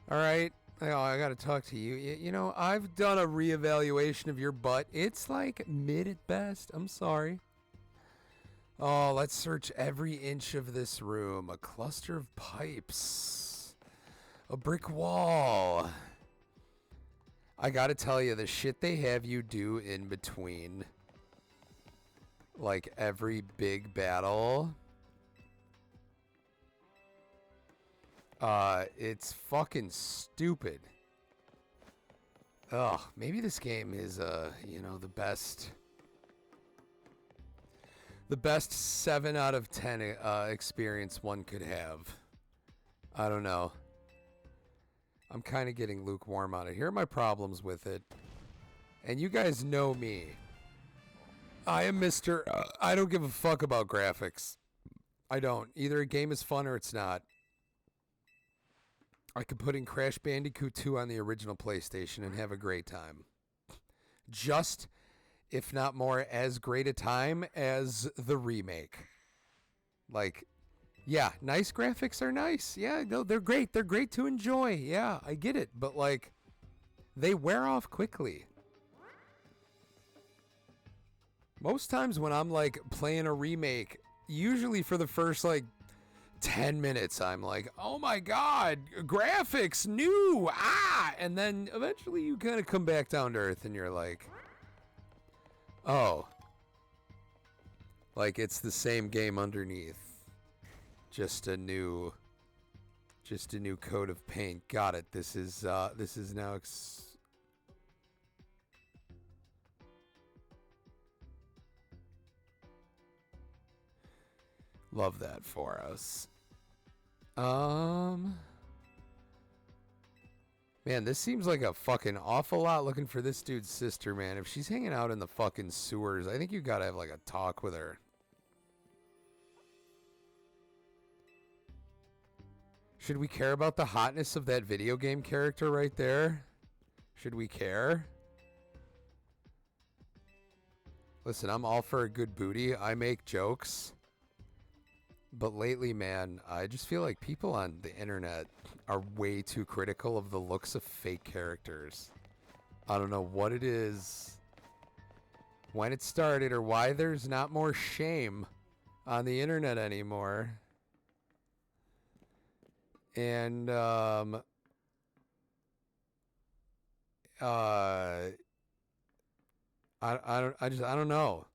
All right. Oh, I got to talk to you. You know, I've done a reevaluation of your butt. It's like mid at best. I'm sorry. Oh, let's search every inch of this room. A cluster of pipes. A brick wall. I got to tell you, the shit they have you do in between, like, every big battle, it's fucking stupid. Ugh, maybe this game is, you know, the best 7 out of 10 experience one could have. I don't know. I'm kind of getting lukewarm on it. Here are my problems with it. And you guys know me. I am Mr. I don't give a fuck about graphics. I don't. Either a game is fun or it's not. I could put in Crash Bandicoot 2 on the original PlayStation and have a great time. Just, if not more, as great a time as the remake. Like, yeah, nice graphics are nice. Yeah, no, they're great. They're great to enjoy. Yeah, I get it. But, like, they wear off quickly. Most times when I'm, like, playing a remake, usually for the first, like, 10 minutes, I'm like, oh my god, graphics, new, and then eventually you kind of come back down to earth and you're like, oh, like it's the same game underneath, just a new coat of paint. Got it. This is now love that for us. Man, this seems like a fucking awful lot looking for this dude's sister, man. If she's hanging out in the fucking sewers, I think you gotta have like a talk with her. Should we care about the hotness of that video game character right there? Should we care? Listen, I'm all for a good booty. I make jokes. But lately, man, I just feel like people on the internet are way too critical of the looks of fake characters. I don't know what it is, when it started, or why there's not more shame on the internet anymore. And, I don't know.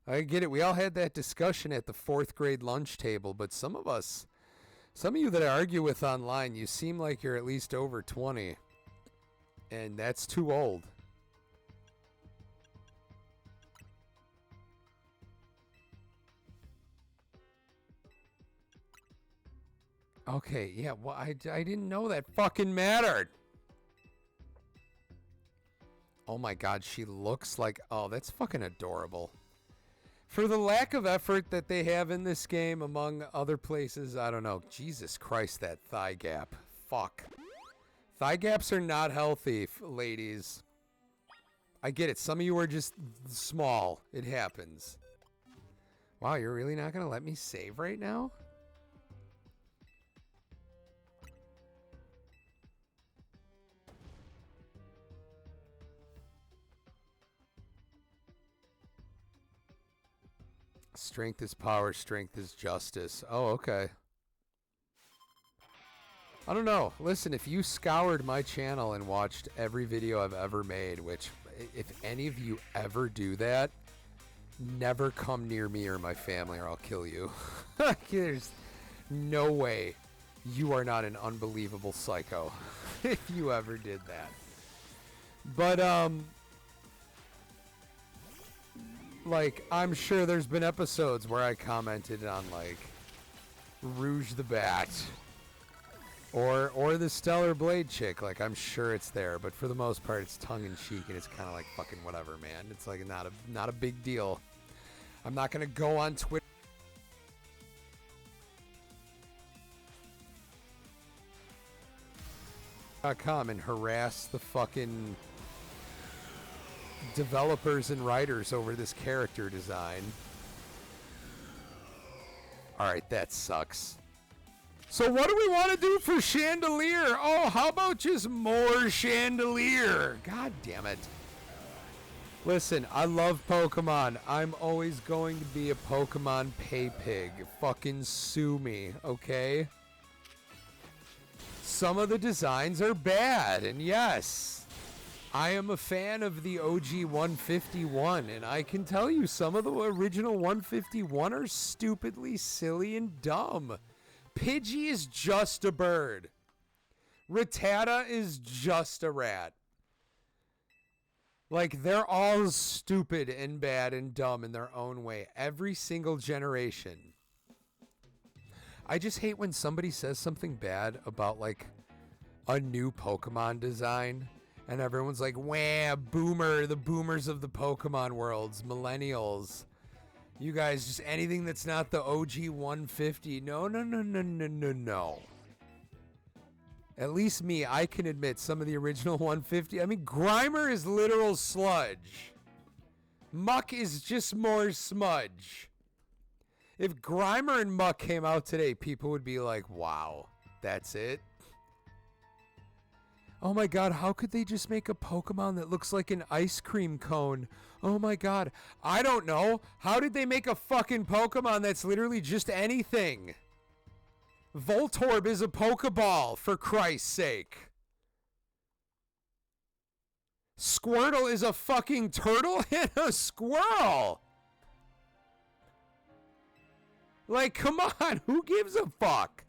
I get it. We all had that discussion at the 4th grade lunch table, but some of you that I argue with online, you seem like you're at least over 20. And that's too old. Okay, yeah, well, I didn't know that fucking mattered. Oh my god, she looks like... Oh, that's fucking adorable. For the lack of effort that they have in this game, among other places, I don't know. Jesus Christ, that thigh gap. Fuck. Thigh gaps are not healthy, ladies. I get it. Some of you are just small. It happens. Wow, you're really not going to let me save right now? Strength is power, strength is justice. Oh, okay. I don't know. Listen, if you scoured my channel and watched every video I've ever made, which, if any of you ever do that, never come near me or my family or I'll kill you. There's no way you are not an unbelievable psycho if you ever did that. But, like, I'm sure there's been episodes where I commented on, like, Rouge the Bat or the Stellar Blade chick. Like, I'm sure it's there, but for the most part, it's tongue-in-cheek, and it's kind of like fucking whatever, man. It's, like, not a big deal. I'm not going to go on Twitter .com and harass the fucking developers and writers over this character design. Alright, that sucks. So what do we want to do for Chandelier? Oh, how about just more Chandelier? God damn it. Listen, I love Pokemon. I'm always going to be a Pokemon pay pig. Fucking sue me, okay? Some of the designs are bad, and yes, I am a fan of the OG 151, and I can tell you some of the original 151 are stupidly silly and dumb. Pidgey is just a bird. Rattata is just a rat. Like, they're all stupid and bad and dumb in their own way. Every single generation. I just hate when somebody says something bad about, like, a new Pokemon design. And everyone's like, wah, boomer, the boomers of the Pokemon worlds, millennials. You guys, just anything that's not the OG 150. No. At least me, I can admit some of the original 150. I mean, Grimer is literal sludge. Muck is just more smudge. If Grimer and Muck came out today, people would be like, wow, that's it? Oh my god, how could they just make a Pokemon that looks like an ice cream cone? Oh my god, I don't know. How did they make a fucking Pokemon that's literally just anything? Voltorb is a Pokeball, for Christ's sake. Squirtle is a fucking turtle and a squirrel. Like, come on, who gives a fuck?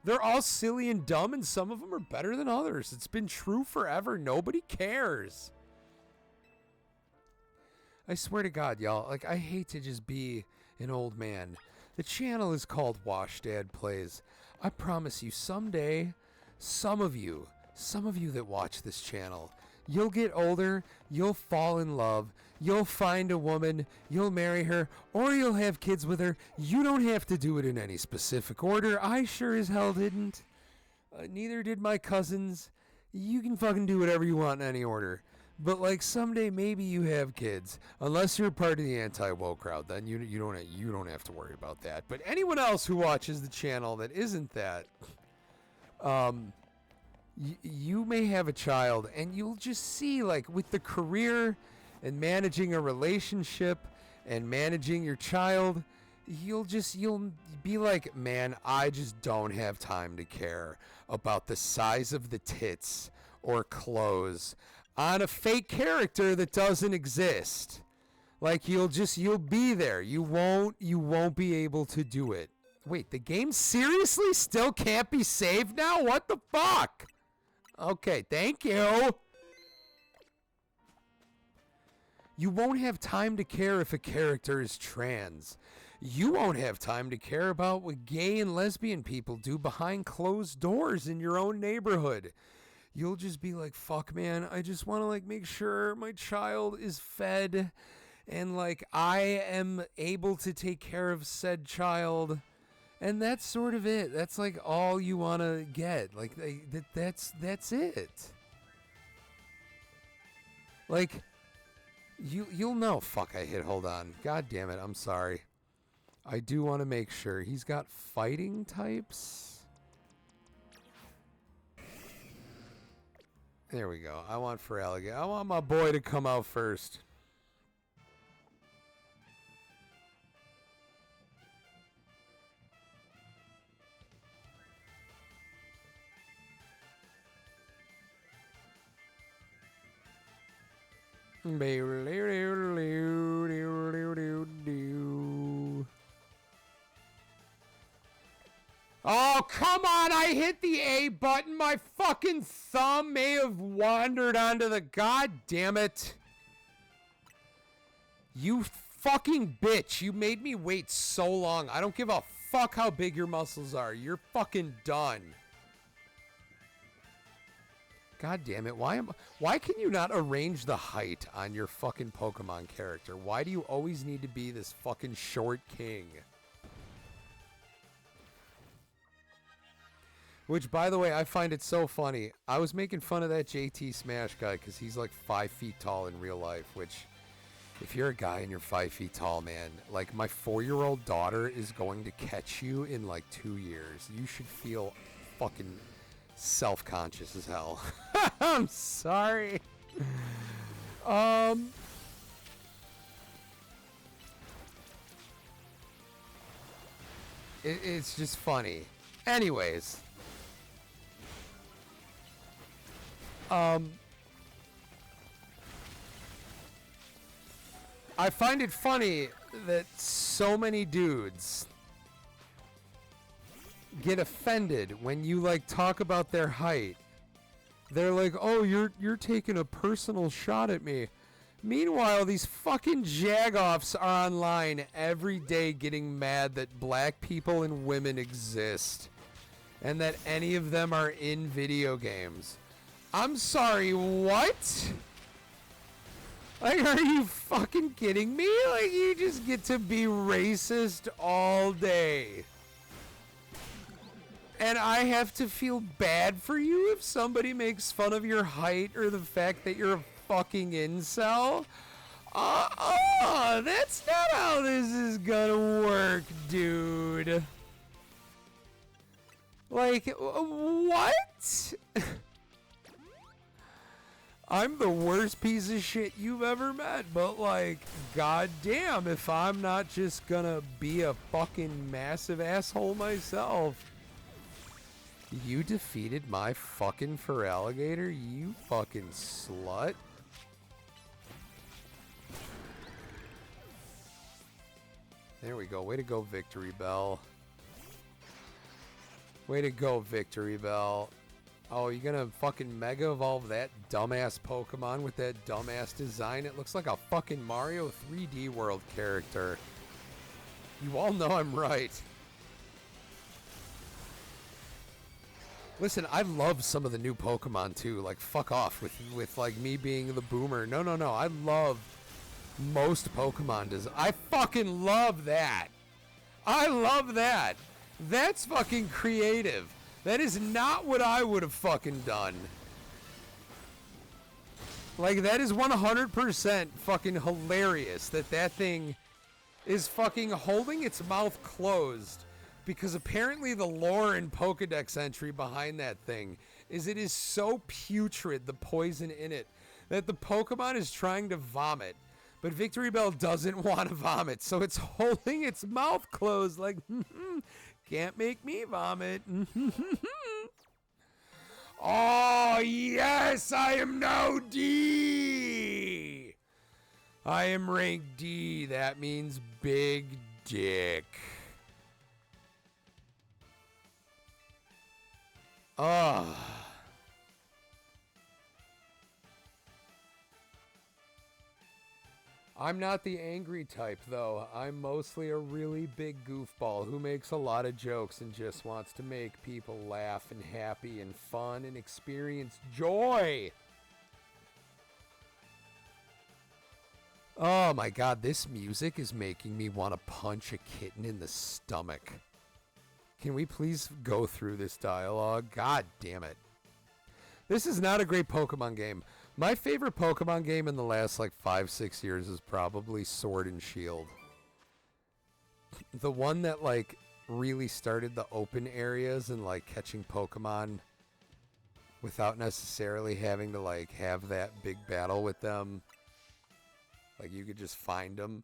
They're all silly and dumb, and some of them are better than others. It's been true forever. Nobody cares. I swear to God, y'all, like, I hate to just be an old man. The channel is called Wash Dad Plays. I promise you, someday, some of you that watch this channel, you'll get older, you'll fall in love, you'll find a woman, you'll marry her, or you'll have kids with her. You don't have to do it in any specific order. I sure as hell didn't. Neither did my cousins. You can fucking do whatever you want in any order. But like someday maybe you have kids, unless you're part of the anti-woke crowd. Then you don't have to worry about that. But anyone else who watches the channel that isn't that, you may have a child, and you'll just see, like, with the career and managing a relationship and managing your child, you'll be like, man, I just don't have time to care about the size of the tits or clothes on a fake character that doesn't exist. Like, you'll be there. You won't be able to do it. Wait, the game seriously still can't be saved now? What the fuck? Okay, thank you. You won't have time to care if a character is trans. You won't have time to care about what gay and lesbian people do behind closed doors in your own neighborhood. You'll just be like, fuck, man, I just want to, like, make sure my child is fed and, like, I am able to take care of said child. And that's sort of it. That's, like, all you want to get. Like, that's it. Like, you'll know. Fuck, I hit hold on. God damn it, I'm sorry. I do want to make sure. He's got fighting types. There we go. I want Feraligatr. I want my boy to come out first. Oh, come on, I hit the A button. My fucking thumb may have wandered onto the... God damn it. You fucking bitch. You made me wait so long. I don't give a fuck how big your muscles are. You're fucking done. God damn it. Why can you not arrange the height on your fucking Pokemon character? Why do you always need to be this fucking short king? Which, by the way, I find it so funny. I was making fun of that JT Smash guy because he's like 5 feet tall in real life, which, If you're a guy and you're 5 feet tall, man, like my 4-year-old daughter is going to catch you in like 2 years. You should feel fucking self-conscious as hell. I'm sorry. It's just funny. Anyways. I find it funny that so many dudes get offended when you like talk about their height. They're like, "Oh, you're taking a personal shot at me." Meanwhile, these fucking jagoffs are online every day getting mad that black people and women exist and that any of them are in video games. I'm sorry, what? Like, are you fucking kidding me? Like, you just get to be racist all day. And I have to feel bad for you if somebody makes fun of your height or the fact that you're a fucking incel? That's not how this is gonna work, dude. Like, what? I'm the worst piece of shit you've ever met, but like, goddamn, if I'm not just gonna be a fucking massive asshole myself. You defeated my fucking Feraligatr, you fucking slut. There we go. Way to go, Victory Bell. Way to go, Victory Bell. Oh, you gonna fucking Mega Evolve that dumbass Pokemon with that dumbass design? It looks like a fucking Mario 3D World character. You all know I'm right. Listen, I love some of the new Pokemon too. Like, fuck off with like me being the boomer. No. I love most Pokemon design. I fucking love that. I love that. That's fucking creative. That is not what I would have fucking done. Like, that is 100% fucking hilarious that that thing is fucking holding its mouth closed. Because apparently the lore and Pokedex entry behind that thing is it is so putrid, the poison in it, that the Pokemon is trying to vomit. But Victory Bell doesn't want to vomit, so it's holding its mouth closed like, can't make me vomit. Oh, yes, I am now D. I am rank D. That means big dick. Oh. I'm not the angry type, though. I'm mostly a really big goofball who makes a lot of jokes and just wants to make people laugh and happy and fun and experience joy. Oh my god, this music is making me want to punch a kitten in the stomach. Can we please go through this dialogue? God damn it. This is not a great Pokemon game. My favorite Pokemon game in the last like 5-6 years is probably Sword and Shield. The one that like really started the open areas and like catching Pokemon without necessarily having to like have that big battle with them. Like you could just find them.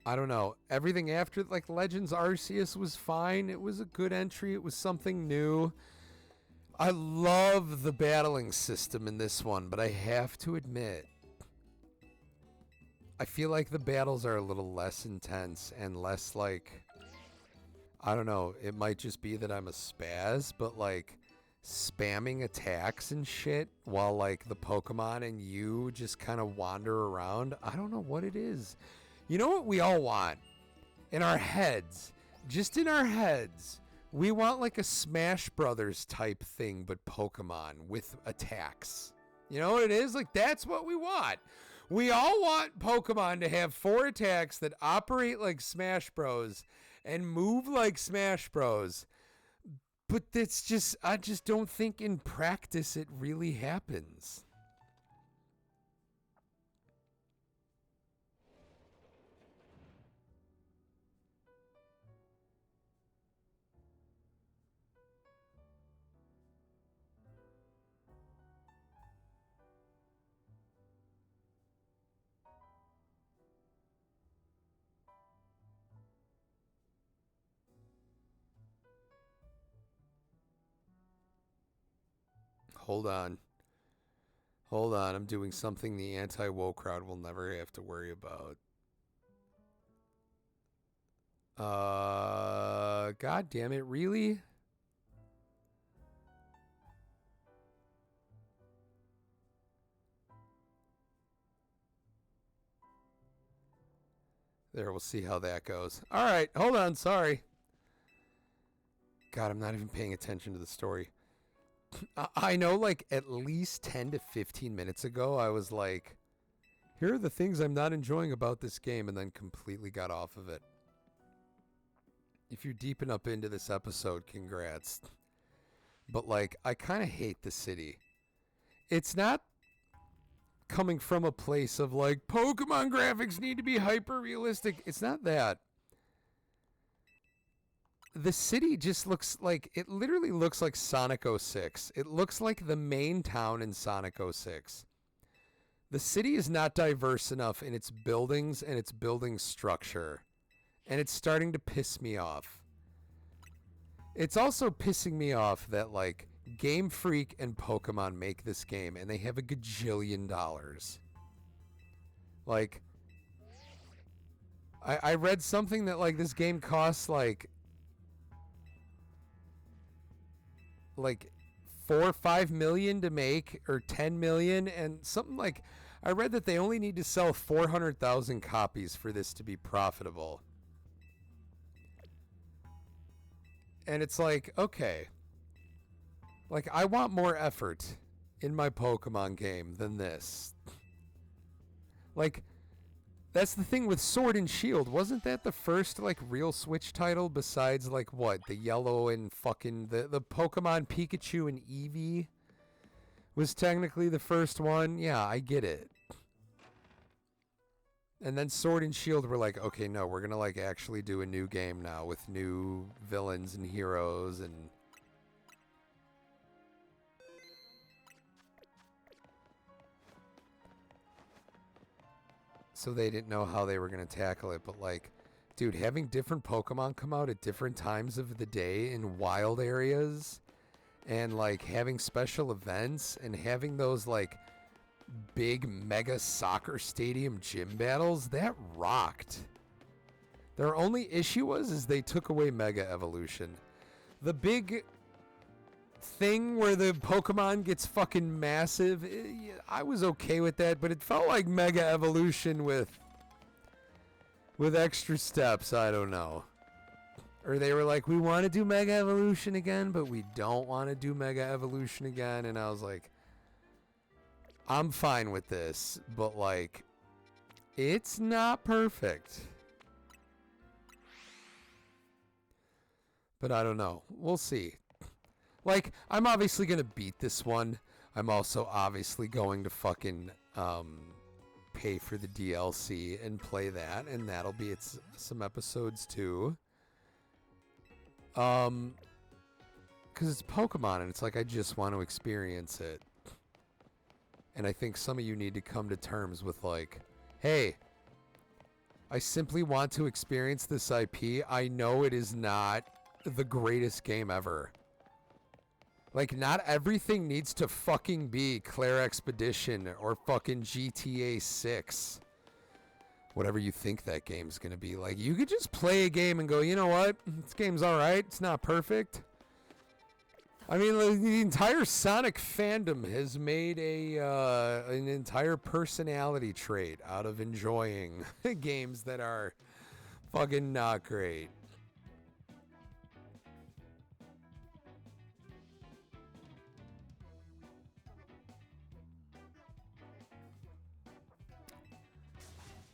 I don't know. Everything after, like, Legends Arceus was fine. It was a good entry. It was something new. I love the battling system in this one, but I have to admit, I feel like the battles are a little less intense and less, like, I don't know. It might just be that I'm a spaz, but, like, spamming attacks and shit while, like, the Pokemon and you just kind of wander around. I don't know what it is. You know what we all want? In our heads, just in our heads, we want like a Smash Brothers type thing, but Pokemon with attacks. You know what it is? Like, that's what we want. We all want Pokemon to have 4 attacks that operate like Smash Bros. And move like Smash Bros. But that's just, I just don't think in practice it really happens. hold on. Hold on, I'm doing something the anti-woke crowd will never have to worry about. God damn it, really? There, we'll see how that goes. All right, hold on, sorry. God, I'm not even paying attention to the story. I know, like, at least 10 to 15 minutes ago, I was like, here are the things I'm not enjoying about this game, and then completely got off of it. If you're deep enough into this episode, congrats. But, like, I kind of hate the city. It's not coming from a place of, like, Pokemon graphics need to be hyper-realistic. It's not that. The city just looks like, it literally looks like Sonic 06. It looks like the main town in Sonic 06. The city is not diverse enough in its buildings and its building structure. And it's starting to piss me off. It's also pissing me off that, like, Game Freak and Pokemon make this game and they have a gajillion dollars. Like, I read something that, like, this game costs, like 4 or 5 million to make, or 10 million, and something like, I read that they only need to sell 400,000 copies for this to be profitable. And it's like, okay, like, I want more effort in my Pokemon game than this. Like, that's the thing with Sword and Shield. Wasn't that the first, like, real Switch title besides, like, what? The yellow and fucking... The Pokemon Pikachu and Eevee was technically the first one. Yeah, I get it. And then Sword and Shield were like, okay, no, we're gonna, like, actually do a new game now with new villains and heroes and... So they didn't know how they were going to tackle it. But, like, dude, having different Pokemon come out at different times of the day in wild areas, and, like, having special events, and having those, like, big mega soccer stadium gym battles, that rocked. Their only issue is they took away Mega Evolution. The big thing where the Pokemon gets fucking massive, I was okay with that, but it felt like Mega Evolution with extra steps. I don't know. Or they were like, we want to do Mega Evolution again, but we don't want to do Mega Evolution again. And I was like, I'm fine with this, but, like, it's not perfect. But I don't know. We'll see. Like, I'm obviously going to beat this one. I'm also obviously going to fucking pay for the DLC and play that, and that'll be some episodes too. Because it's Pokemon, and it's like I just want to experience it. And I think some of you need to come to terms with, like, hey, I simply want to experience this IP. I know it is not the greatest game ever. Like, not everything needs to fucking be Claire Expedition or fucking GTA 6. Whatever you think that game's gonna be. Like, you could just play a game and go, you know what? This game's alright. It's not perfect. I mean, like, the entire Sonic fandom has made an entire personality trait out of enjoying games that are fucking not great.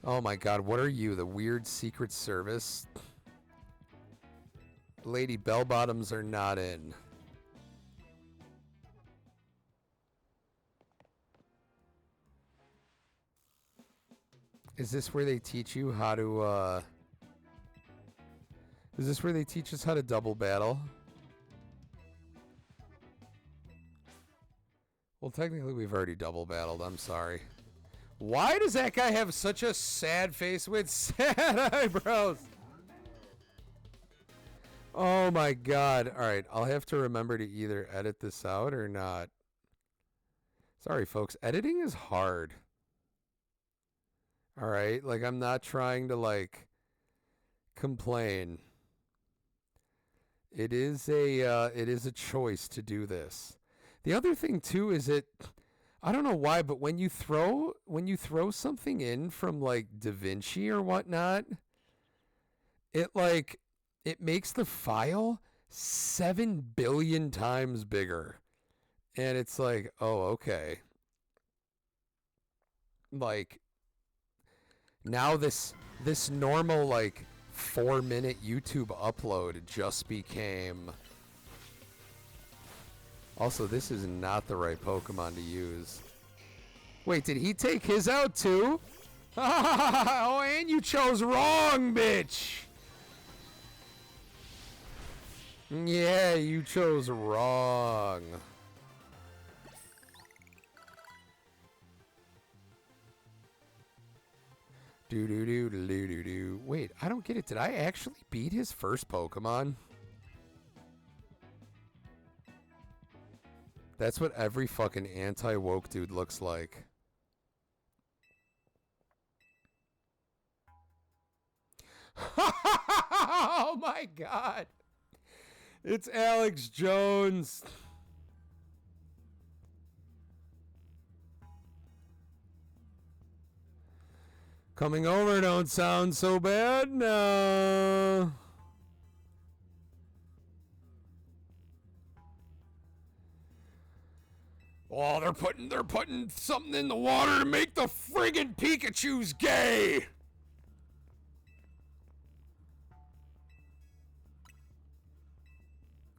Oh my god, what are you, the weird Secret Service? Lady Bell-Bottoms are not in. Is this where they teach you how to, Is this where they teach us how to double battle? Well, technically we've already double battled, I'm sorry. Why does that guy have such a sad face with sad eyebrows? Oh my god. Alright, I'll have to remember to either edit this out or not. Sorry, folks. Editing is hard. All right? Like, I'm not trying to, like, complain. It is a choice to do this. The other thing, too, is I don't know why, but when you throw something in from, like, DaVinci or whatnot, it makes the file 7 billion times bigger. And it's like, oh, okay. Like, now this normal, like, 4-minute YouTube upload just became... Also, this is not the right Pokemon to use. Wait, did he take his out too? Oh, and you chose wrong, bitch! Yeah, you chose wrong. Do. Wait, I don't get it. Did I actually beat his first Pokemon? That's what every fucking anti-woke dude looks like. Oh my god. It's Alex Jones. Coming over don't sound so bad, no. Oh, they're putting something in the water to make the friggin' Pikachus gay.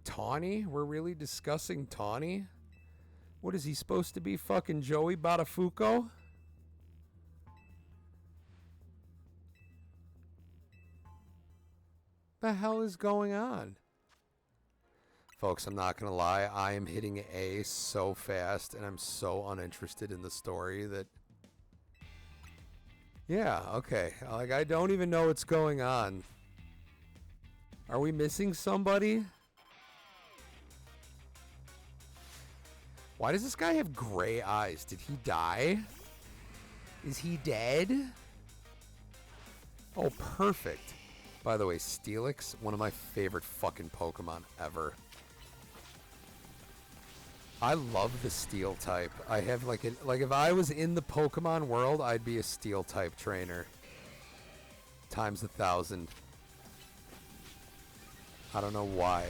Tawny? We're really discussing Tawny? What is he supposed to be, fucking Joey Buttafuoco? The hell is going on? Folks, I'm not gonna lie, I am hitting A so fast and I'm so uninterested in the story that... Yeah, okay. Like, I don't even know what's going on. Are we missing somebody? Why does this guy have gray eyes? Did he die? Is he dead? Oh, perfect. By the way, Steelix, one of my favorite fucking Pokemon ever. I love the Steel type. I have like if I was in the Pokemon world, I'd be a Steel type trainer. Times 1,000. I don't know why.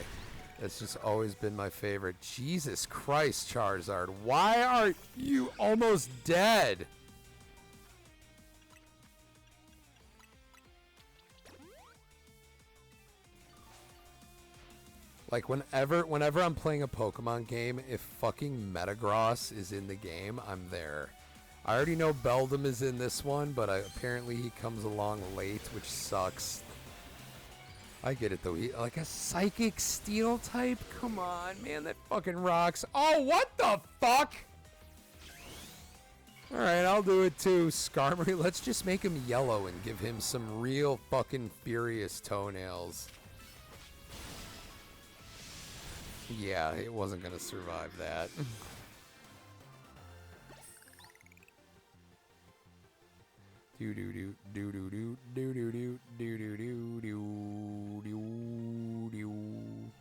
It's just always been my favorite. Jesus Christ, Charizard. Why are you almost dead? Like, whenever I'm playing a Pokemon game, if fucking Metagross is in the game, I'm there. I already know Beldum is in this one, but apparently he comes along late, which sucks. I get it, though. Like a Psychic Steel type? Come on, man, that fucking rocks. Oh, what the fuck? Alright, I'll do it too, Skarmory. Let's just make him yellow and give him some real fucking furious toenails. Yeah, it wasn't gonna survive that. Do do do do do do do do do do do do do do do.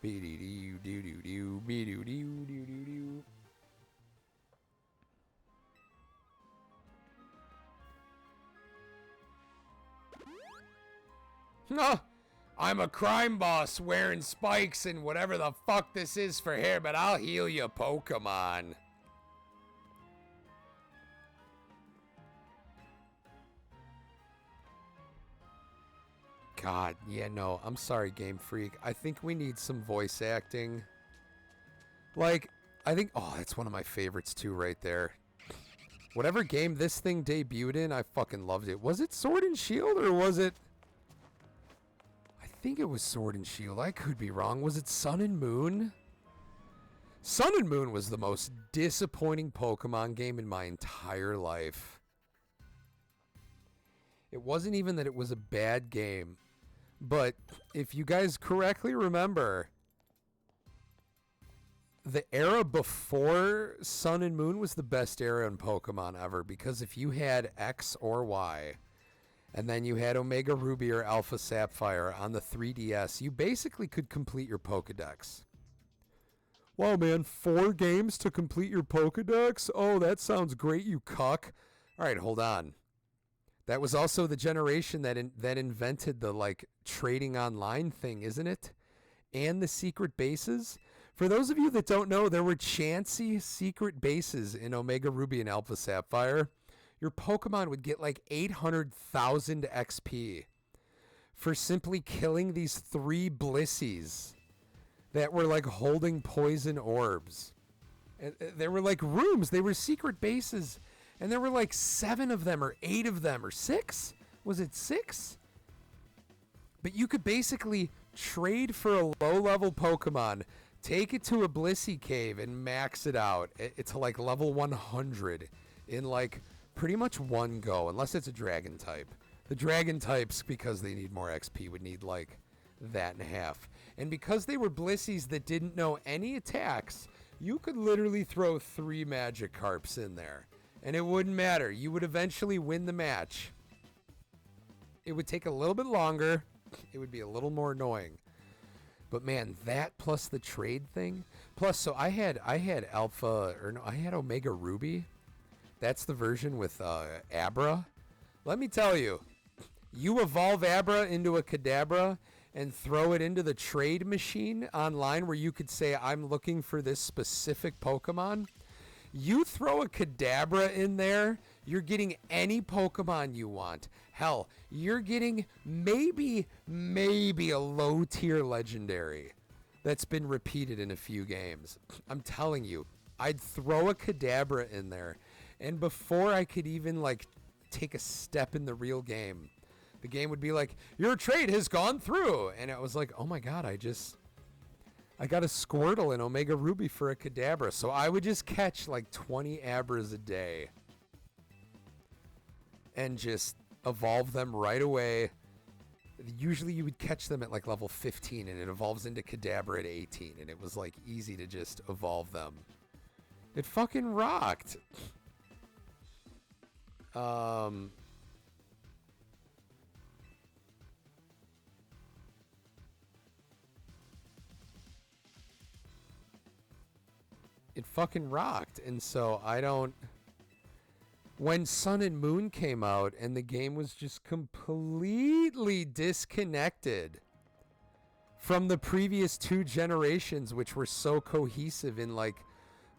Be-dee-dee-doo-doo-doo, be-doo-doo-doo-doo-doo. No, I'm a crime boss wearing spikes and whatever the fuck this is for hair, but I'll heal you, Pokemon. God, yeah, no, I'm sorry, Game Freak. I think we need some voice acting. Like, I think, oh, that's one of my favorites too right there. Whatever game this thing debuted in, I fucking loved it. Was it Sword and Shield or was it... I think it was Sword and Shield. I could be wrong. Was it Sun and Moon? Sun and Moon was the most disappointing Pokemon game in my entire life. It wasn't even that it was a bad game, but if you guys correctly remember, the era before Sun and Moon was the best era in Pokemon ever, because if you had X or Y, and then you had Omega Ruby or Alpha Sapphire on the 3DS, you basically could complete your Pokedex. Wow, man, 4 games to complete your Pokedex? Oh, that sounds great, you cuck. All right, hold on. That was also the generation that invented the, like, trading online thing, isn't it? And the secret bases. For those of you that don't know, there were chancy secret bases in Omega Ruby and Alpha Sapphire. Your Pokemon would get like 800,000 XP for simply killing these 3 Blissies that were like holding poison orbs. And there were like rooms. They were secret bases. And there were like 7 of them or 8 of them or 6. Was it 6? But you could basically trade for a low-level Pokemon, take it to a Blissey cave and max it out. It's like level 100 in like pretty much one go, unless it's a dragon type. The dragon types, because they need more XP, would need like that and a half. And because they were Blissies that didn't know any attacks, you could literally throw 3 Magikarps in there. And it wouldn't matter. You would eventually win the match. It would take a little bit longer. It would be a little more annoying. But man, that plus the trade thing. Plus, so I had Alpha, or no, I had Omega Ruby. That's the version with Abra. Let me tell you, you evolve Abra into a Kadabra and throw it into the trade machine online where you could say, I'm looking for this specific Pokemon. You throw a Kadabra in there, you're getting any Pokemon you want. Hell, you're getting maybe a low-tier legendary that's been repeated in a few games. I'm telling you, I'd throw a Kadabra in there, and before I could even, like, take a step in the real game, the game would be like, your trade has gone through. And it was like, oh my god, I got a Squirtle in Omega Ruby for a Kadabra. So I would just catch like 20 Abras a day and just evolve them right away. Usually you would catch them at like level 15 and it evolves into Kadabra at 18. And it was like easy to just evolve them. It fucking rocked. It fucking rocked. And so when Sun and Moon came out and the game was just completely disconnected from the previous 2 generations, which were so cohesive in like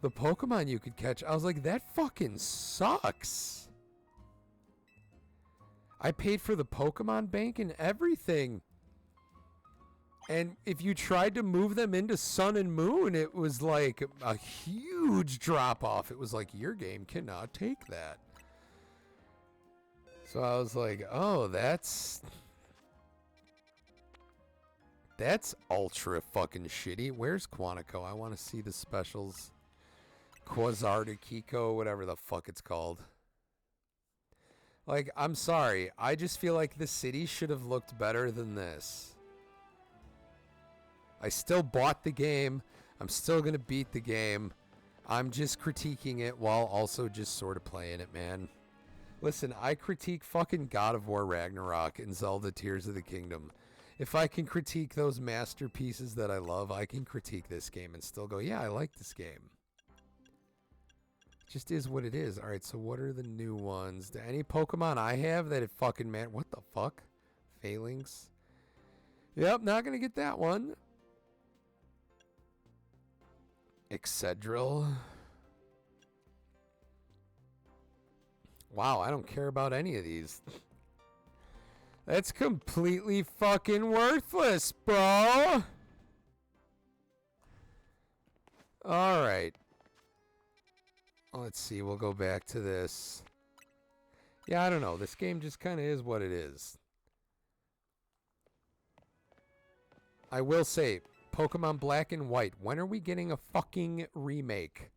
the Pokemon you could catch, I was like, that fucking sucks. I paid for the Pokemon bank and everything. And if you tried to move them into Sun and Moon, it was like a huge drop off. It was like, your game cannot take that. So I was like, oh, that's ultra fucking shitty. Where's Quantico? I want to see the specials. Quasar to Kiko, whatever the fuck it's called. Like, I'm sorry. I just feel like the city should have looked better than this. I still bought the game. I'm still going to beat the game. I'm just critiquing it while also just sort of playing it, man. Listen, I critique fucking God of War Ragnarok and Zelda Tears of the Kingdom. If I can critique those masterpieces that I love, I can critique this game and still go, yeah, I like this game. Just is what it is. All right, so what are the new ones? Do any Pokemon I have that it fucking man? What the fuck? Phalanx. Yep, not going to get that one. Excedril. Wow, I don't care about any of these. That's completely fucking worthless, bro. All right. Let's see. We'll go back to this. Yeah, I don't know. This game just kind of is what it is. I will say, Pokemon Black and White. When are we getting a fucking remake?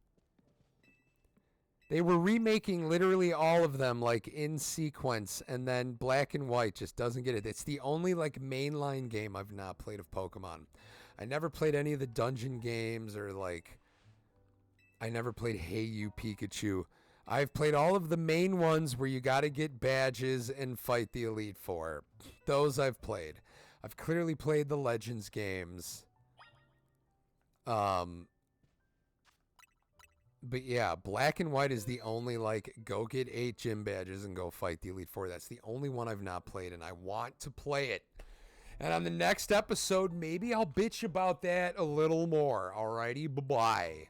They were remaking literally all of them, like, in sequence, and then Black and White just doesn't get it. It's the only, like, mainline game I've not played of Pokemon. I never played any of the dungeon games, or, like, I never played Hey You Pikachu. I've played all of the main ones where you gotta get badges and fight the Elite Four. Those I've played. I've clearly played the Legends games. But yeah, Black and White is the only, like, go get 8 gym badges and go fight the Elite Four. That's the only one I've not played, and I want to play it. And on the next episode, maybe I'll bitch about that a little more. Alrighty, bye-bye.